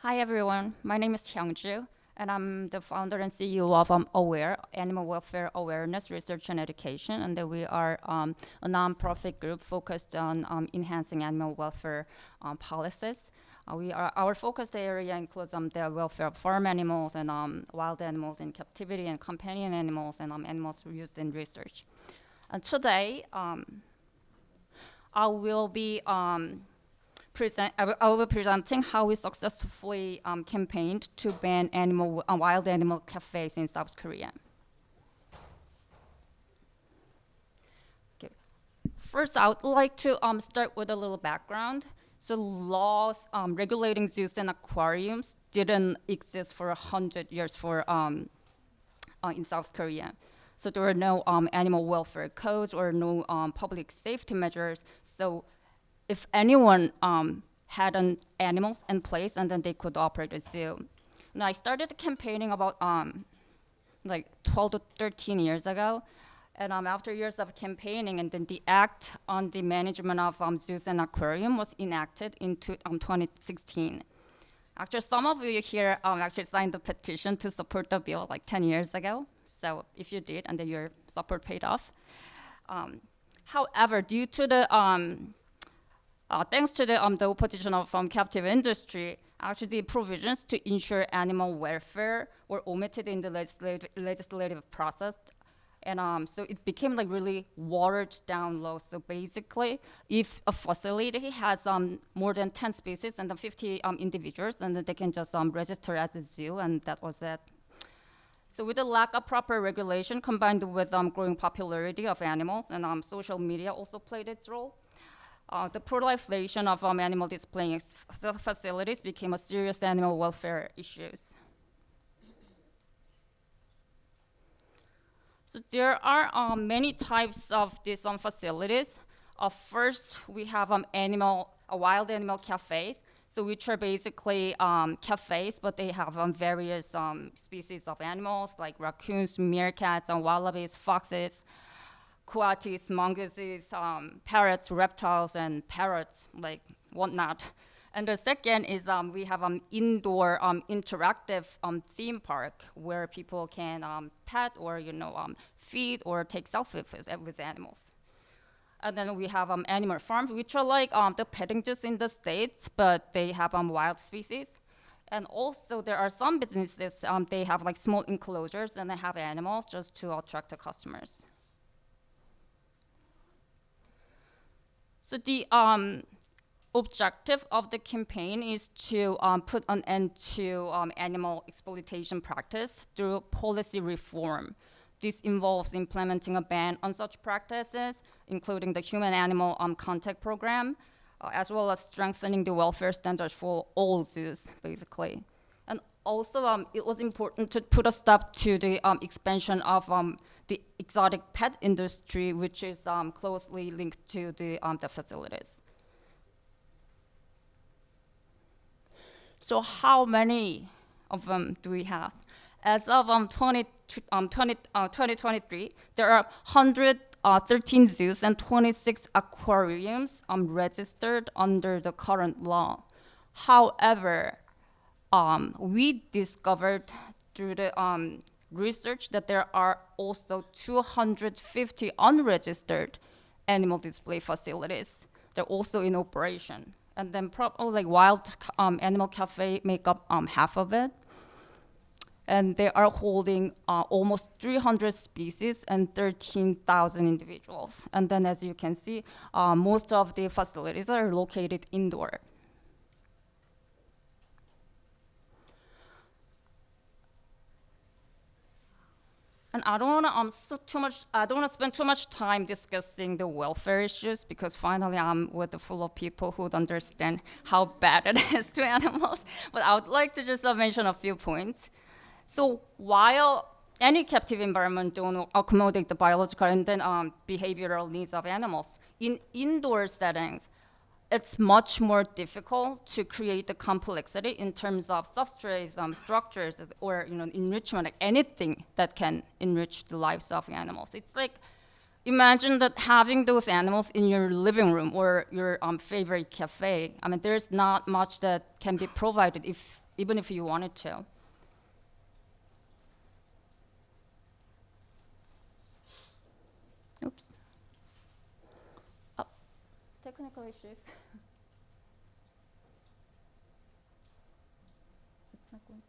Hi everyone, my name is Hyung, and I'm the founder and CEO of AWARE, Animal Welfare Awareness Research and Education, and that we are a nonprofit group focused on enhancing animal welfare policies. Our focus area includes the welfare of farm animals and wild animals in captivity and companion animals and animals used in research. And today, I will be I will be presenting how we successfully campaigned to ban wild animal cafes in South Korea. Okay. First, I would like to start with a little background. So laws regulating zoos and aquariums didn't exist for 100 years in South Korea. So there were no animal welfare codes or no public safety measures. So if anyone had animals in place, and then they could operate a zoo. And I started campaigning about like 12 to 13 years ago. And after years of campaigning, and then the Act on the Management of Zoos and Aquarium was enacted in 2016. Actually, some of you here actually signed the petition to support the bill like 10 years ago. So if you did, and then your support paid off. However, due to the thanks to the opposition of captive industry, actually the provisions to ensure animal welfare were omitted in the legislative process. And so it became like really watered down law. So basically, if a facility has more than 10 species and 50 individuals, and then they can just register as a zoo, and that was it. So with the lack of proper regulation combined with growing popularity of animals, and social media also played its role, the proliferation of animal displaying facilities became a serious animal welfare issues. So there are many types of these facilities. First, we have wild animal cafes, so which are basically cafes, but they have various species of animals like raccoons, meerkats, wallabies, foxes, coatis, mongooses, parrots, reptiles, and parrots, like whatnot. And the second is we have indoor interactive theme park where people can pet or feed or take selfies with animals. And then we have animal farms, which are like the petting zoos in the States, but they have wild species. And also there are some businesses, they have like small enclosures and they have animals just to attract the customers. So the objective of the campaign is to put an end to animal exploitation practice through policy reform. This involves implementing a ban on such practices, including the human-animal contact program, as well as strengthening the welfare standards for all zoos, basically. And also, it was important to put a stop to the expansion of the exotic pet industry, which is closely linked to the facilities. So how many of them do we have? As of 2023, there are 113 zoos and 26 aquariums registered under the current law. However, we discovered through the research that there are also 250 unregistered animal display facilities. They're also in operation. And then probably like wild animal cafe make up half of it. And they are holding almost 300 species and 13,000 individuals. And then as you can see, most of the facilities are located indoor. And I don't want to spend too much time discussing the welfare issues because finally I'm with a full of people who understand how bad it is to animals. But I would like to just mention a few points. So while any captive environment don't accommodate the biological and then behavioral needs of animals, in indoor settings, it's much more difficult to create the complexity in terms of substrates, structures, or enrichment, like anything that can enrich the lives of animals. It's like, imagine that having those animals in your living room or your favorite cafe. I mean, there's not much that can be provided if even if you wanted to. Oops. Oh, technical issues. It's not going to.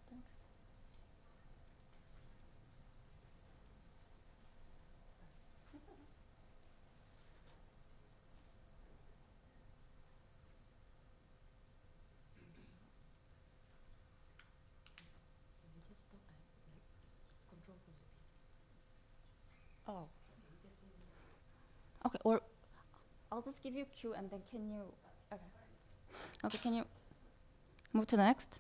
Oh. Okay, or I'll just give you a cue and then can you, okay. Okay, can you move to the next?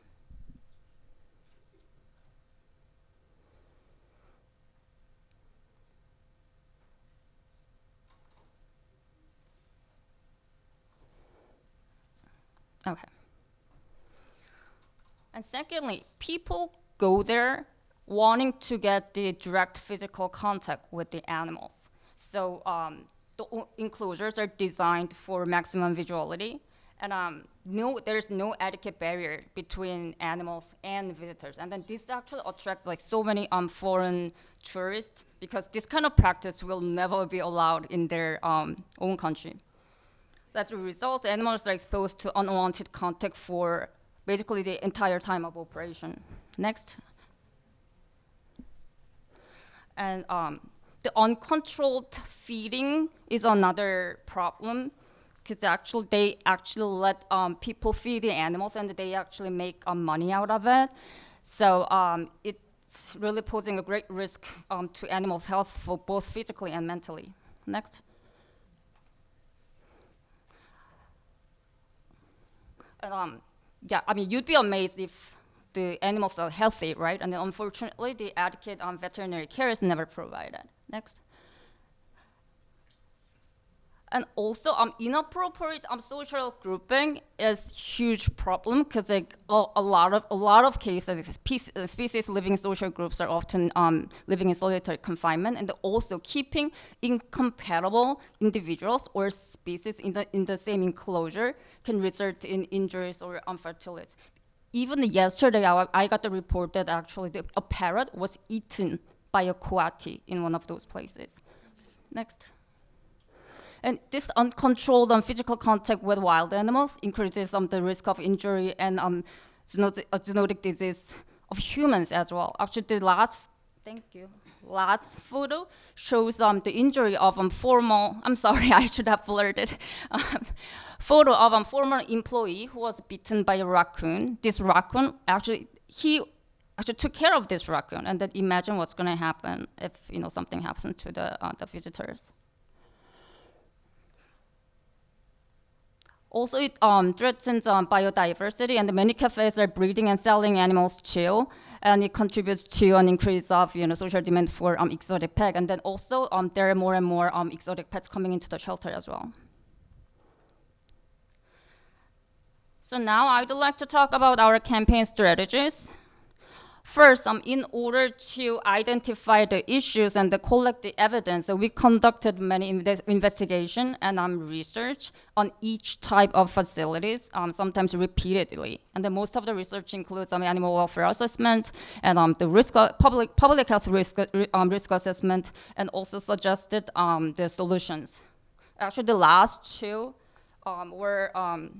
Okay. And secondly, people go there wanting to get the direct physical contact with the animals. So the enclosures are designed for maximum visuality, and there's no etiquette barrier between animals and visitors. And then this actually attracts like so many foreign tourists because this kind of practice will never be allowed in their own country. As a result, animals are exposed to unwanted contact for basically the entire time of operation. Next. And the uncontrolled feeding is another problem because they actually let people feed the animals and they actually make money out of it. So it's really posing a great risk to animals' health for both physically and mentally. Next. Yeah, I mean, you'd be amazed if the animals are healthy, right? And then unfortunately, the adequate veterinary care is never provided. Next. And also, inappropriate social grouping is a huge problem because like, a lot of cases, species living in social groups are often living in solitary confinement, and also keeping incompatible individuals or species in the same enclosure can result in injuries or infertility. Even yesterday, I got the report that actually a parrot was eaten by a coati in one of those places. Next. And this uncontrolled physical contact with wild animals increases the risk of injury and zoonotic disease of humans as well. Actually, the last photo shows the injury of I'm sorry, I should have blurred it. Photo of a former employee who was bitten by a raccoon. This raccoon, he took care of this raccoon, and then imagine what's going to happen if something happens to the visitors. Also, it threatens biodiversity, and many cafes are breeding and selling animals too, and it contributes to an increase of social demand for exotic pets. And then also there are more and more exotic pets coming into the shelter as well. So now I'd like to talk about our campaign strategies. First, in order to identify the issues and collect the evidence, we conducted many investigation and research on each type of facilities, sometimes repeatedly. And then most of the research includes animal welfare assessment and the public health risk assessment, and also suggested the solutions. Actually, the last two were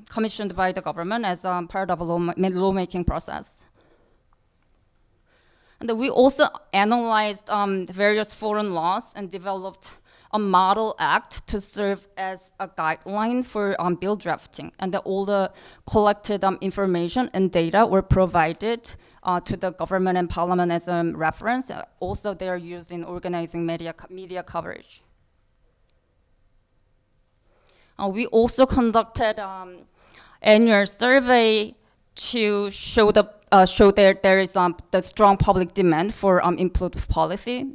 commissioned by the government as part of a lawmaking process. And we also analyzed various foreign laws and developed a model act to serve as a guideline for bill drafting. And all the collected information and data were provided to the government and parliament as a reference. Also, they are used in organizing media coverage. We also conducted annual survey to show that there is the strong public demand for improved policy.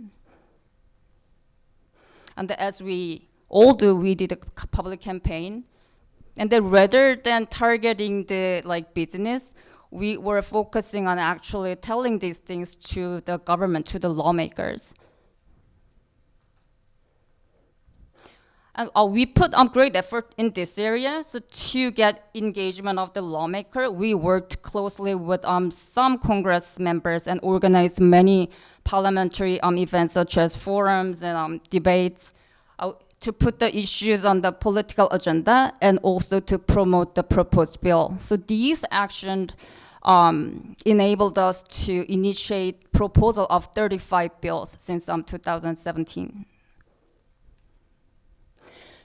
And as we all do, we did a public campaign. And then rather than targeting the business, we were focusing on actually telling these things to the government, to the lawmakers. And we put great effort in this area. So to get engagement of the lawmaker, we worked closely with some Congress members and organized many parliamentary events such as forums and debates to put the issues on the political agenda and also to promote the proposed bill. So these actions enabled us to initiate proposal of 35 bills since 2017.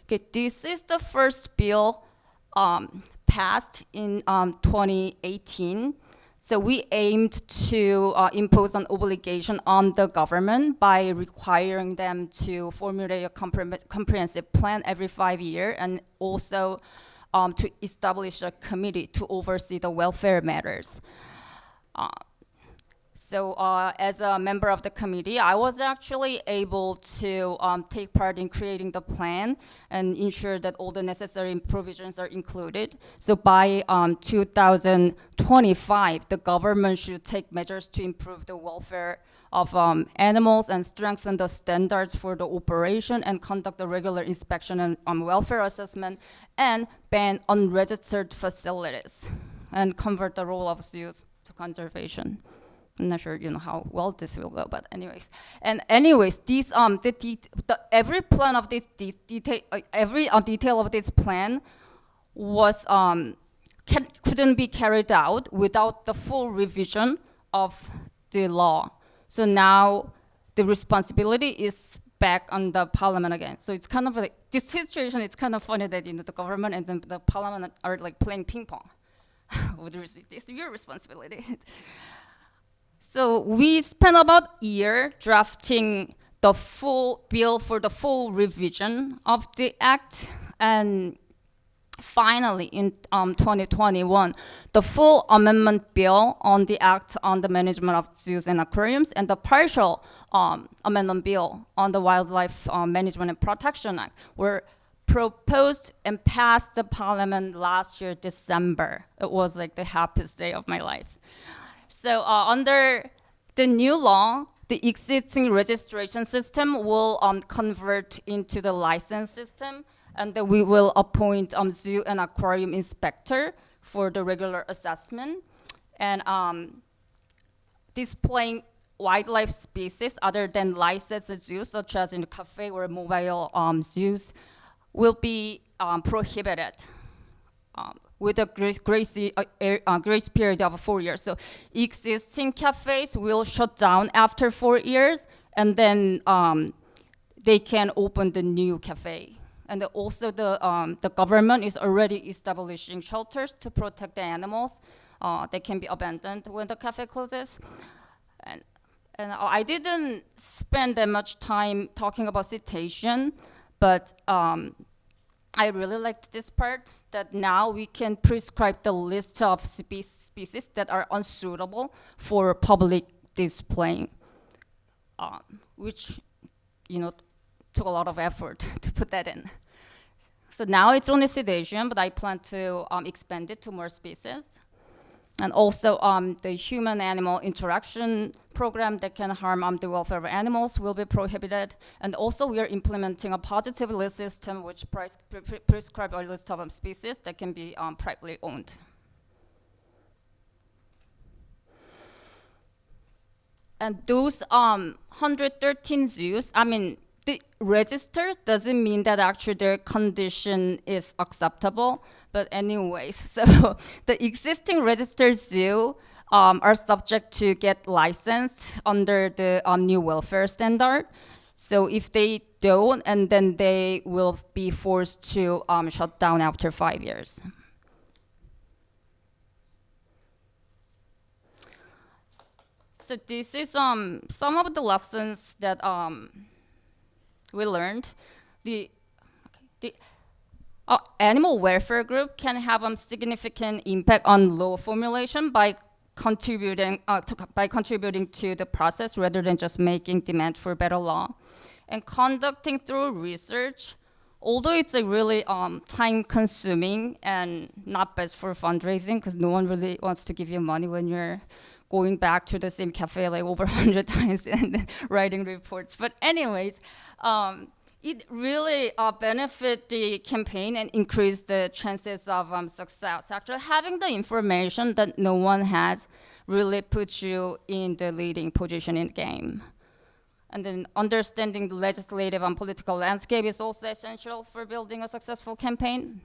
Okay, this is the first bill passed in 2018. So we aimed to impose an obligation on the government by requiring them to formulate a comprehensive plan every 5 years, and also to establish a committee to oversee the welfare matters. So as a member of the committee, I was actually able to take part in creating the plan and ensure that all the necessary provisions are included. So by 2025, the government should take measures to improve the welfare of animals and strengthen the standards for the operation and conduct the regular inspection and welfare assessment and ban unregistered facilities and convert the role of youth to conservation. I'm not sure how well this will go, but anyways. And anyways, these every plan of this every detail of this plan was couldn't be carried out without the full revision of the law. So now the responsibility is back on the parliament again. So it's kind of like this situation. It's kind of funny that the government and the parliament are like playing ping pong. This is your responsibility. So we spent about a year drafting the full bill for the full revision of the act, and finally in 2021, the full amendment bill on the act on the management of zoos and aquariums and the partial amendment bill on the Wildlife Management and Protection Act were proposed and passed the parliament last year, December. It was like the happiest day of my life. So under the new law, the existing registration system will convert into the license system, and then we will appoint zoo and aquarium inspector for the regular assessment. And displaying wildlife species other than licensed zoos, such as in the cafe or mobile zoos, will be prohibited. With a grace period of 4 years. So existing cafes will shut down after 4 years, and then they can open the new cafe. And also the government is already establishing shelters to protect the animals. They can be abandoned when the cafe closes. And I didn't spend that much time talking about citation, but I really liked this part, that now we can prescribe the list of species that are unsuitable for public displaying, which took a lot of effort to put that in. So now it's only sedation, but I plan to expand it to more species. And also the human-animal interaction program that can harm the welfare of animals will be prohibited. And also we are implementing a positive list system which prescribes a list of species that can be privately owned. And those 113 zoos, the register doesn't mean that actually their condition is acceptable. But anyways, so the existing registered zoo are subject to get licensed under the new welfare standard. So if they don't, and then they will be forced to shut down after 5 years. So this is some of the lessons that we learned. The animal welfare group can have significant impact on law formulation by contributing to the process rather than just making demand for better law. And conducting through research, although it's really time-consuming and not best for fundraising, because no one really wants to give you money when you're going back to the same cafe like over 100 times and then writing reports. But anyways, it really benefit the campaign and increase the chances of success. Actually, having the information that no one has really puts you in the leading position in the game. And then understanding the legislative and political landscape is also essential for building a successful campaign.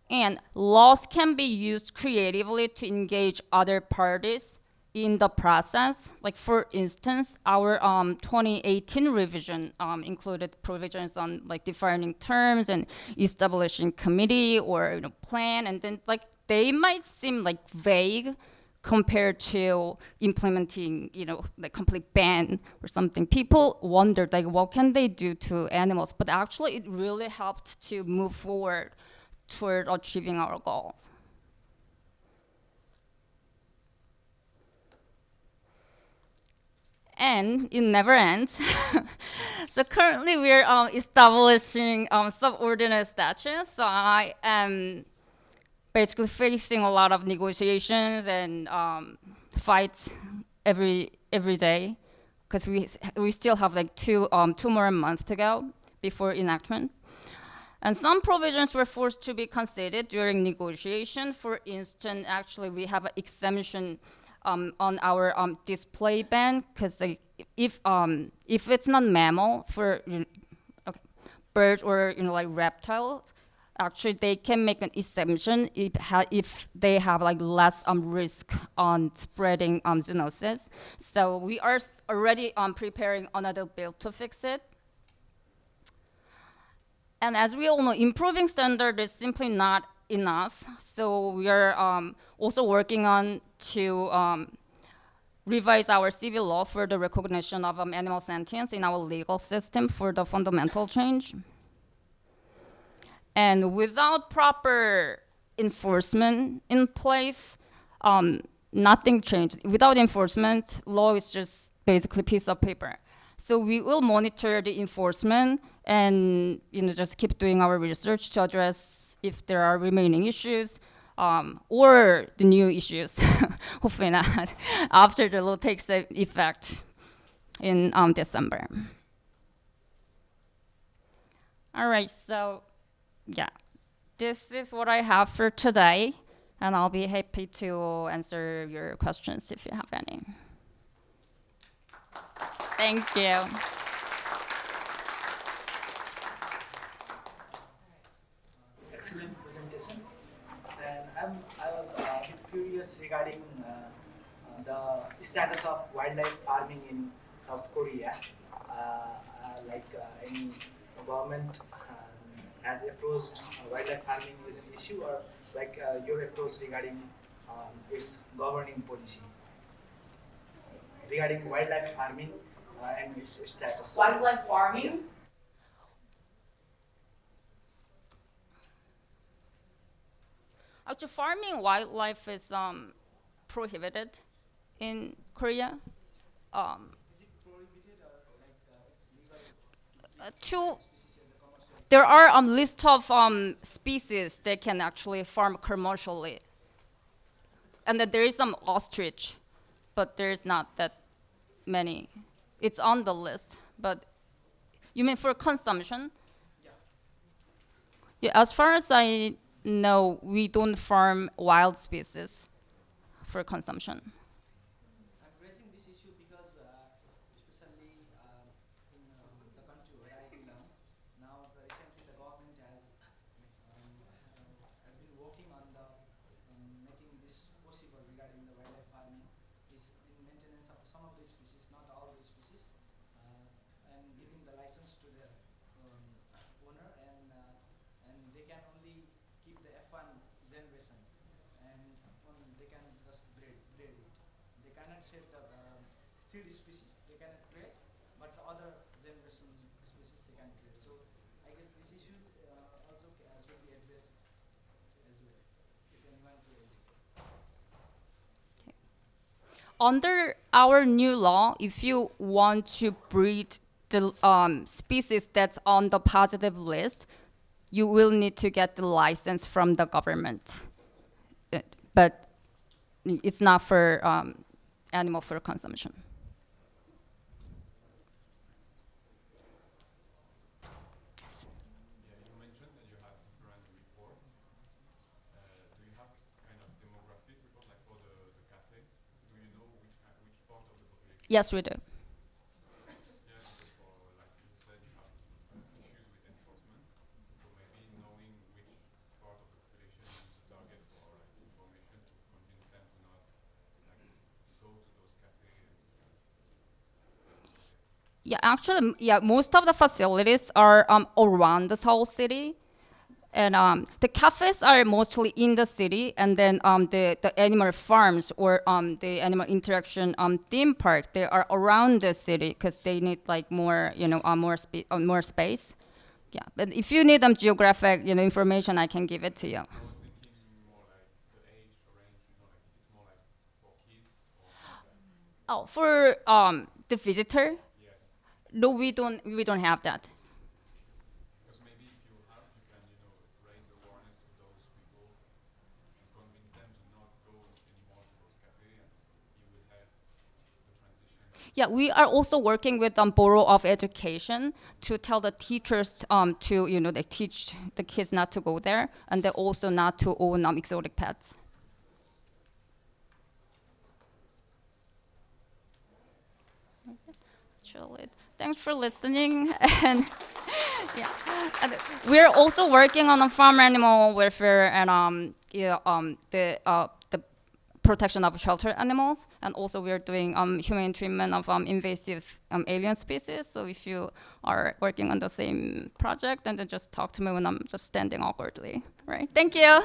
And laws can be used creatively to engage other parties in the process. Like for instance, our 2018 revision included provisions on like defining terms and establishing committee or plan, and then like they might seem like vague compared to implementing, the complete ban or something. People wondered like what can they do to animals, but actually it really helped to move forward toward achieving our goal. And it never ends. So currently we're establishing subordinate status. So I am basically facing a lot of negotiations and fights every day, because we still have like two more months to go before enactment. And some provisions were forced to be conceded during negotiation. For instance, actually we have an exemption on our display ban, because like, if it's not mammal for bird or like reptiles, actually they can make an exemption if they have like less risk on spreading zoonosis. So we are already preparing another bill to fix it. And as we all know, improving standard is simply not enough. So we are also working on to revise our civil law for the recognition of animal sentience in our legal system for the fundamental change. And without proper enforcement in place, nothing changed. Without enforcement, law is just basically a piece of paper. So we will monitor the enforcement and just keep doing our research to address if there are remaining issues or the new issues. Hopefully not after the law takes effect in December. All right, so yeah, this is what I have for today, and I'll be happy to answer your questions if you have any. Thank you. Excellent presentation. And I was a bit curious regarding the status of wildlife farming in South Korea. Any government has approached wildlife farming as an issue, or your approach regarding its governing policy regarding wildlife farming and its status. Wildlife farming? Yeah. Actually, farming wildlife is prohibited in Korea. Is it prohibited, or it's legal? There are a list of species that can actually farm commercially, and that there is some ostrich, but there is not that many. It's on the list, but you mean for consumption? Yeah. Yeah, as far as I know, we don't farm wild species for consumption. I'm raising this issue because, especially in the country where I belong, now recently the government has been working on making this possible regarding the wildlife farming, is in maintenance of some of the species, not all the species, and giving the license to the owner, and they can only keep the F1 generation, and they can just breed it. They cannot shed the seed species, they cannot trade, but the other generation species they can trade. So I guess these issues also should be addressed as well, if anyone to raise it. Under our new law, if you want to breed the species that's on the positive list, you will need to get the license from the government. But it's not for animal for consumption. Yes, we do. Yeah, because for, like you said, you have issues with enforcement. So maybe knowing which part of the population you need to target for like information to convince them to not like go to those cafes and this kind of Yeah, actually, yeah, most of the facilities are around the Seoul city. And the cafes are mostly in the city, and then the animal farms or the animal interaction theme park, they are around the city because they need like more, more space. Yeah, but if you need geographic, information, I can give it to you. I was thinking more like the age range, like if it's more like for kids or more like Oh, for the visitor, yes. no, we don't have that. Because maybe if you have, you can, raise awareness to those people and convince them to not go anymore to those cafes, and you will have the transition. Yeah, we are also working with Bureau of Education to tell the teachers to they teach the kids not to go there, and they also not to own exotic pets. Actually, thanks for listening, and yeah, and we're also working on the farm animal welfare and the protection of shelter animals, and also we're doing humane treatment of invasive alien species. So if you are working on the same project, then just talk to me when I'm just standing awkwardly. Right? Thank you.